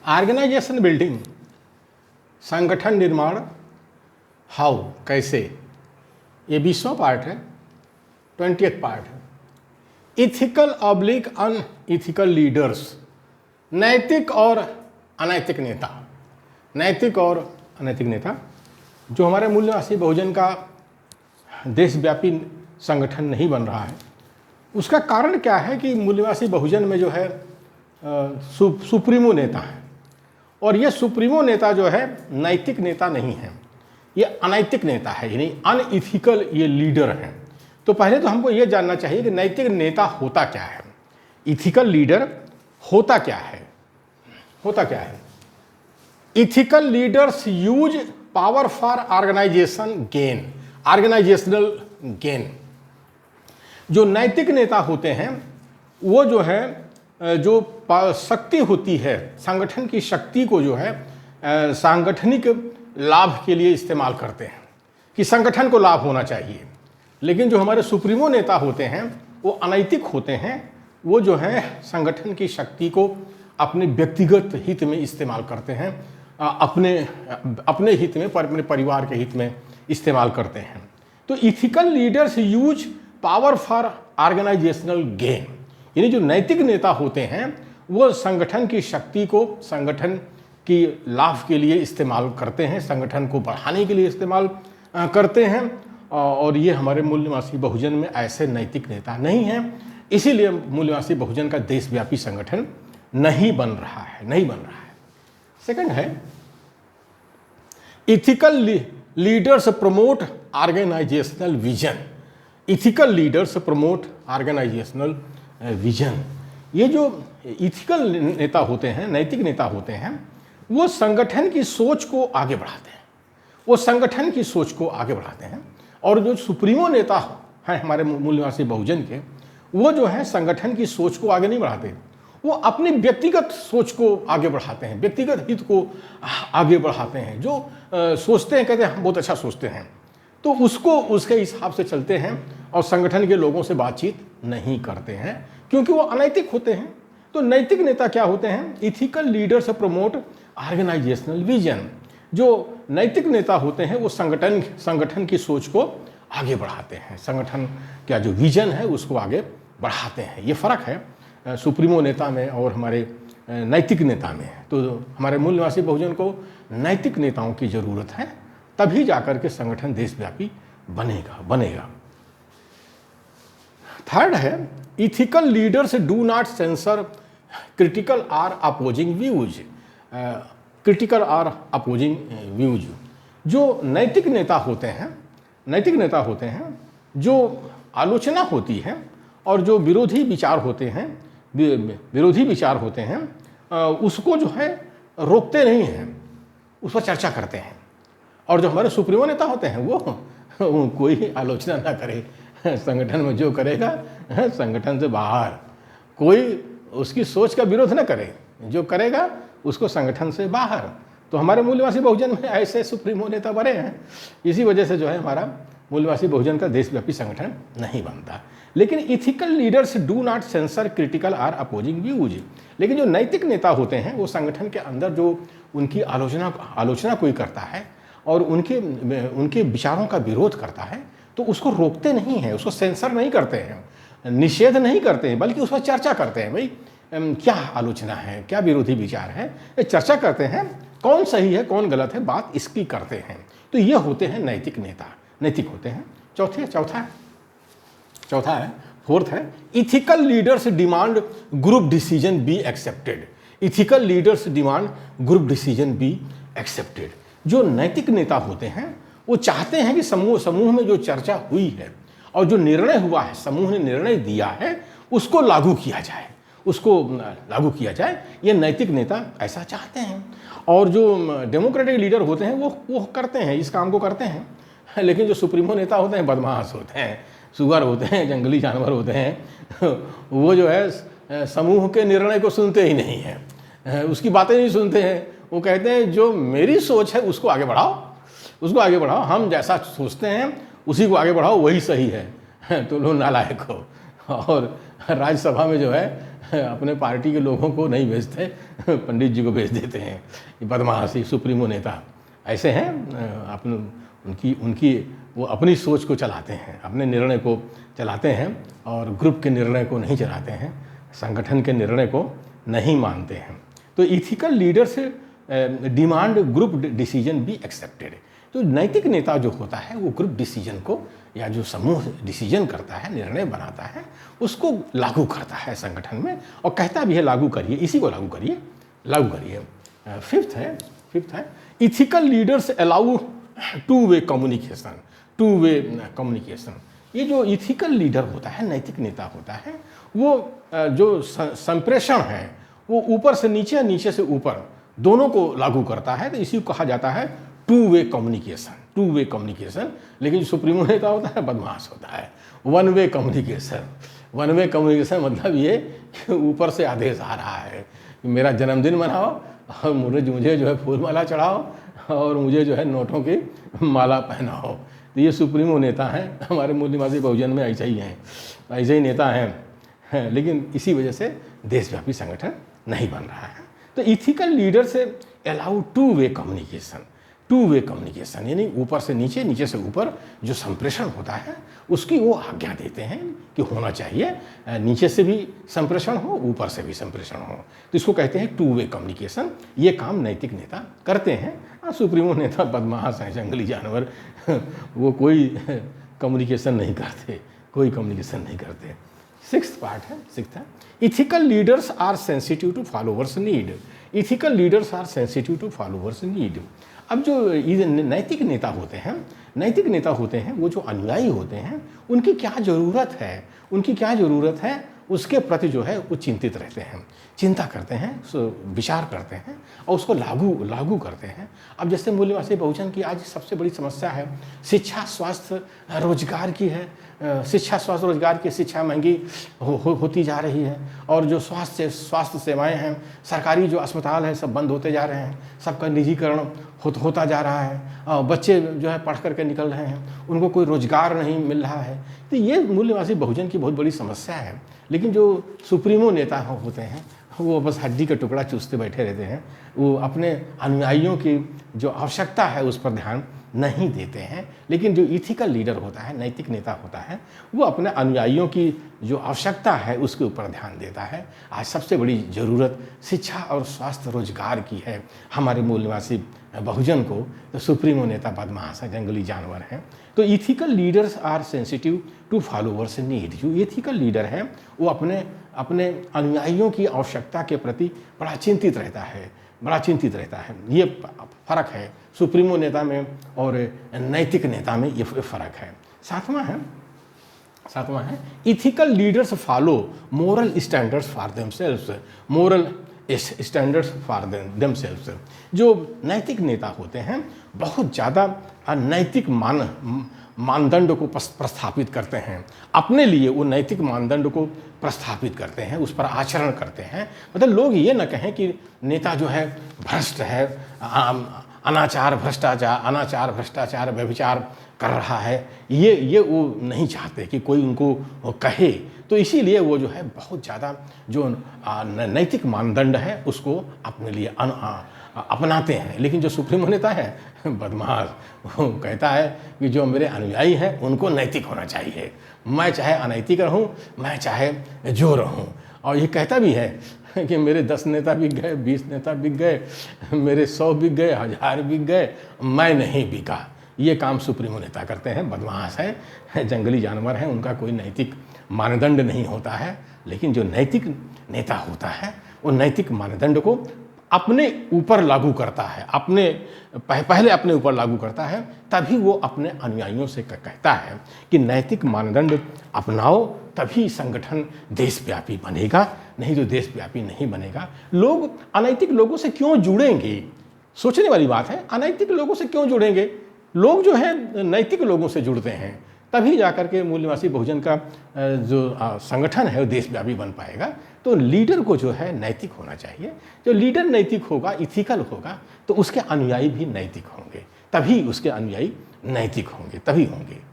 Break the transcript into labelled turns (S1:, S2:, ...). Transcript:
S1: Organisation building, संगठन निर्माण, how, कैसे, ये 20वां पार्ट है, 20th पार्ट है। इथिकल ऑब्लिक अनइथिकल लीडर्स, नैतिक और अनैतिक नेता। नैतिक और अनैतिक नेता जो हमारे मूल्यवासी बहुजन का देशव्यापी संगठन नहीं बन रहा है, उसका कारण क्या है कि मूल्यवासी बहुजन में जो है सुप्रीमो नेता है, और ये सुप्रीमो नेता जो है नैतिक नेता नहीं है, ये अनैतिक नेता है, यानी अनइथिकल ये लीडर हैं। तो पहले तो हमको ये जानना चाहिए कि नैतिक नेता होता क्या है, इथिकल लीडर होता क्या है, होता क्या है। Ethical leaders use power for organisation gain, organisational gain. जो नैतिक नेता होते हैं वो जो है जो शक्ति होती है, संगठन की शक्ति को जो है सांगठनिक लाभ के लिए इस्तेमाल करते हैं कि संगठन को लाभ होना चाहिए। लेकिन जो हमारे सुप्रीमो नेता होते हैं वो अनैतिक होते हैं, वो जो है संगठन की शक्ति को अपने व्यक्तिगत हित में इस्तेमाल करते हैं, अपने हित में, अपने परिवार के हित में इस्तेमाल करते हैं। तो ethical leaders use power for organisational gain, यानी जो नैतिक नेता होते हैं वो संगठन की शक्ति को संगठन की लाभ के लिए इस्तेमाल करते हैं, संगठन को बढ़ाने के लिए इस्तेमाल करते हैं। और ये हमारे मूल्यवासी बहुजन में ऐसे नैतिक नेता नहीं हैं, इसीलिए मूल्यवासी बहुजन का देशव्यापी संगठन नहीं बन रहा है, नहीं बन रहा है। सेकंड है ethical leaders promote organisational vision. Ethical leaders promote organisational vision. ये जो इथिकल नेता होते हैं, नैतिक नेता होते हैं, वो संगठन की सोच को आगे बढ़ाते हैं, वो संगठन की सोच को आगे बढ़ाते हैं। और जो सुप्रीमो नेता हैं हमारे मूल्यवासी बहुजन के, वो जो है संगठन की सोच को आगे नहीं बढ़ाते, वो अपनी व्यक्तिगत सोच को आगे बढ़ाते हैं, व्यक्तिगत हित को आगे बढ़ाते हैं। जो सोचते हैं, कहते हैं हम बहुत अच्छा सोचते हैं, तो उसको उसके हिसाब से चलते हैं और संगठन के लोगों से बातचीत नहीं करते हैं, क्योंकि वो अनैतिक होते हैं। तो नैतिक नेता क्या होते हैं? Ethical leaders promote organisational vision. जो नैतिक नेता होते हैं वो संगठन की सोच को आगे बढ़ाते हैं, संगठन का जो विजन है उसको आगे बढ़ाते हैं। ये फ़र्क है सुप्रीमो नेता में और हमारे नैतिक नेता में। तो हमारे मूल्यवासी बहुजन को नैतिक नेताओं की ज़रूरत है, तभी जाकर के संगठन देशव्यापी बनेगा। थर्ड है ethical leaders do not censor critical or opposing views. Critical or opposing views. जो नैतिक नेता होते हैं, जो आलोचना होती है और जो विरोधी विचार होते हैं, उसको जो है रोकते नहीं हैं, उस पर चर्चा करते हैं। और जो हमारे सुप्रीमो नेता होते हैं वो कोई आलोचना ना करे, संगठन में जो करेगा संगठन से बाहर, कोई उसकी सोच का विरोध न करे, जो करेगा उसको संगठन से बाहर। तो हमारे मूल्यवासी बहुजन में ऐसे सुप्रीमो नेता बने हैं, इसी वजह से जो है हमारा मूल्यवासी बहुजन का देशव्यापी संगठन नहीं बनता। लेकिन ethical leaders do not censor critical or opposing views. लेकिन जो नैतिक नेता होते हैं वो संगठन के अंदर जो उनकी आलोचना कोई करता है और उनके विचारों का विरोध करता है, तो उसको रोकते नहीं हैं, उसको सेंसर नहीं करते हैं, निषेध नहीं करते हैं, बल्कि उस पर चर्चा करते हैं। भाई क्या आलोचना है, क्या विरोधी विचार है, ये चर्चा करते हैं, कौन सही है कौन गलत है, बात इसकी करते हैं। तो ये होते हैं नैतिक नेता, नैतिक होते हैं। चौथा है फोर्थ है ethical leaders demand group decision be accepted. Ethical leaders demand group decision be accepted. जो नैतिक नेता होते हैं वो चाहते हैं कि समूह में जो चर्चा हुई है और जो निर्णय हुआ है, समूह ने निर्णय दिया है, उसको लागू किया जाए। ये नैतिक नेता ऐसा चाहते हैं। और जो डेमोक्रेटिक लीडर होते हैं वो करते हैं, इस काम को करते हैं। लेकिन जो सुप्रीमो नेता होते हैं बदमाश होते हैं, सुअर होते हैं, जंगली जानवर होते हैं, वो जो है समूह के निर्णय को सुनते ही नहीं हैं, उसकी बातें नहीं सुनते हैं। वो कहते हैं जो मेरी सोच है उसको आगे बढ़ाओ, हम जैसा सोचते हैं उसी को आगे बढ़ाओ, वही सही है। तो लोग नालायक हो। और राज्यसभा में जो है
S2: अपने पार्टी के लोगों को नहीं भेजते, पंडित जी को भेज देते हैं। ये बदमाश सुप्रीमो नेता ऐसे हैं, अपने उनकी वो अपनी सोच को चलाते हैं, अपने निर्णय को चलाते हैं और ग्रुप के निर्णय को नहीं चलाते हैं, संगठन के निर्णय को नहीं मानते हैं। तो ethical leaders demand group decision be accepted. तो नैतिक नेता जो होता है वो ग्रुप डिसीजन को, या जो समूह डिसीजन करता है, निर्णय बनाता है, उसको लागू करता है संगठन में और कहता भी है लागू करिए, इसी को लागू करिए, लागू करिए। फिफ्थ है ethical leaders allow two way communication. Two way communication, ये जो इथिकल लीडर होता है, नैतिक नेता होता है, वो जो संप्रेषण है वो ऊपर से नीचे, नीचे से ऊपर दोनों को लागू करता है। तो इसी को कहा जाता है two way communication. Two way communication. लेकिन जो सुप्रीमो नेता होता है बदमाश होता है, one way communication. One way communication मतलब ये कि ऊपर से आदेश आ रहा है कि मेरा जन्मदिन मनाओ और मुझे जो है फूल माला चढ़ाओ और मुझे जो है नोटों की माला पहनाओ। तो ये सुप्रीमो नेता हैं। हमारे मूल निवासी बहुजन में ऐसा ही हैं, ऐसे ही नेता हैं, लेकिन इसी वजह से देशव्यापी संगठन नहीं बन रहा है। तो इथिकल लीडर से allow two way communication. Two way communication यानी ऊपर से नीचे, नीचे से ऊपर जो संप्रेषण होता है उसकी वो आज्ञा देते हैं कि होना चाहिए, नीचे से भी संप्रेषण हो, ऊपर से भी संप्रेषण हो। तो इसको कहते हैं टू वे कम्युनिकेशन। ये काम नैतिक नेता करते हैं। सुप्रीमो नेता बदमाश हैं, जंगली जानवर, वो कोई कम्युनिकेशन नहीं करते, कोई कम्युनिकेशन नहीं करते। सिक्स्थ है ethical leaders are sensitive to followers need. Ethical leaders are sensitive to followers need. अब जो नैतिक नेता होते हैं वो जो अनुयायी होते हैं उनकी क्या ज़रूरत है, उसके प्रति जो है वो चिंतित रहते हैं, चिंता करते हैं, विचार करते हैं और उसको लागू करते हैं। अब जैसे मूल निवासी बहुजन की आज सबसे बड़ी समस्या है शिक्षा, स्वास्थ्य, रोजगार की है। शिक्षा, स्वास्थ्य, रोजगार की शिक्षा महंगी होती जा रही है और जो स्वास्थ्य सेवाएं हैं, सरकारी जो अस्पताल हैं सब बंद होते जा रहे हैं, सबका निजीकरण होता जा रहा है। बच्चे जो है पढ़ करके निकल रहे हैं, उनको कोई रोजगार नहीं मिल रहा है। तो ये मूल निवासी बहुजन की बहुत बड़ी समस्या है। लेकिन जो सुप्रीमो नेता होते हैं वो बस हड्डी का टुकड़ा चूसते बैठे रहते हैं। वो अपने अनुयायियों की जो आवश्यकता है उस पर ध्यान नहीं देते हैं। लेकिन जो इथिकल लीडर होता है, नैतिक नेता होता है, वो अपने अनुयायियों की जो आवश्यकता है उसके ऊपर ध्यान देता है। आज सबसे बड़ी ज़रूरत शिक्षा और स्वास्थ्य, रोजगार की है हमारे मूल निवासी बहुजन को। तो सुप्रीमो नेता बदमाश है, जंगली जानवर हैं। तो ethical leaders are sensitive to followers need. जो इथिकल लीडर है वो अपने अनुयायियों की आवश्यकता के प्रति बड़ा चिंतित रहता है। ये फ़र्क है सुप्रीमो नेता में और नैतिक नेता में, ये फ़र्क है। सातवां है ethical leaders follow moral standards for themselves. Moral standards for themselves. जो नैतिक नेता होते हैं बहुत ज़्यादा नैतिक मानदंड को प्रस्थापित करते हैं। अपने लिए वो नैतिक मानदंड को प्रस्थापित करते हैं, उस पर आचरण करते हैं। मतलब लोग ये न कहें कि नेता जो है भ्रष्ट है, अनाचार भ्रष्टाचार व्यभिचार कर रहा है, ये वो नहीं चाहते कि कोई उनको कहे। तो इसीलिए वो जो है बहुत ज़्यादा जो नैतिक मानदंड है उसको अपने लिए अपनाते हैं। लेकिन जो सुप्रीमो नेता है बदमाश, वो कहता है कि जो मेरे अनुयायी हैं उनको नैतिक होना चाहिए, मैं चाहे अनैतिक रहूं, मैं चाहे जो रहूं। और ये कहता भी है कि मेरे 10 नेता बिक गए, 20 नेता बिक गए, मेरे 100 बिक गए, 1000 बिक गए, मैं नहीं बिका। ये काम सुप्रीमो नेता करते हैं, बदमाश है, जंगली जानवर हैं, उनका कोई नैतिक मानदंड नहीं होता है। लेकिन जो नैतिक नेता होता है वो नैतिक मानदंड को अपने ऊपर लागू करता है, पहले अपने ऊपर लागू करता है, तभी वो अपने अनुयायियों से कहता है कि नैतिक मानदंड अपनाओ, तभी संगठन देशव्यापी बनेगा, नहीं तो देशव्यापी नहीं बनेगा। लोग अनैतिक लोगों से क्यों जुड़ेंगे? सोचने वाली बात है, अनैतिक लोगों से क्यों जुड़ेंगे? लोग जो है नैतिक लोगों से जुड़ते हैं, तभी जाकर के मूल निवासी बहुजन का जो संगठन है वो देशव्यापी बन पाएगा। तो लीडर को जो है नैतिक होना चाहिए। जो लीडर नैतिक होगा, इथिकल होगा, तो उसके अनुयायी भी नैतिक होंगे, तभी उसके अनुयायी नैतिक होंगे, तभी होंगे।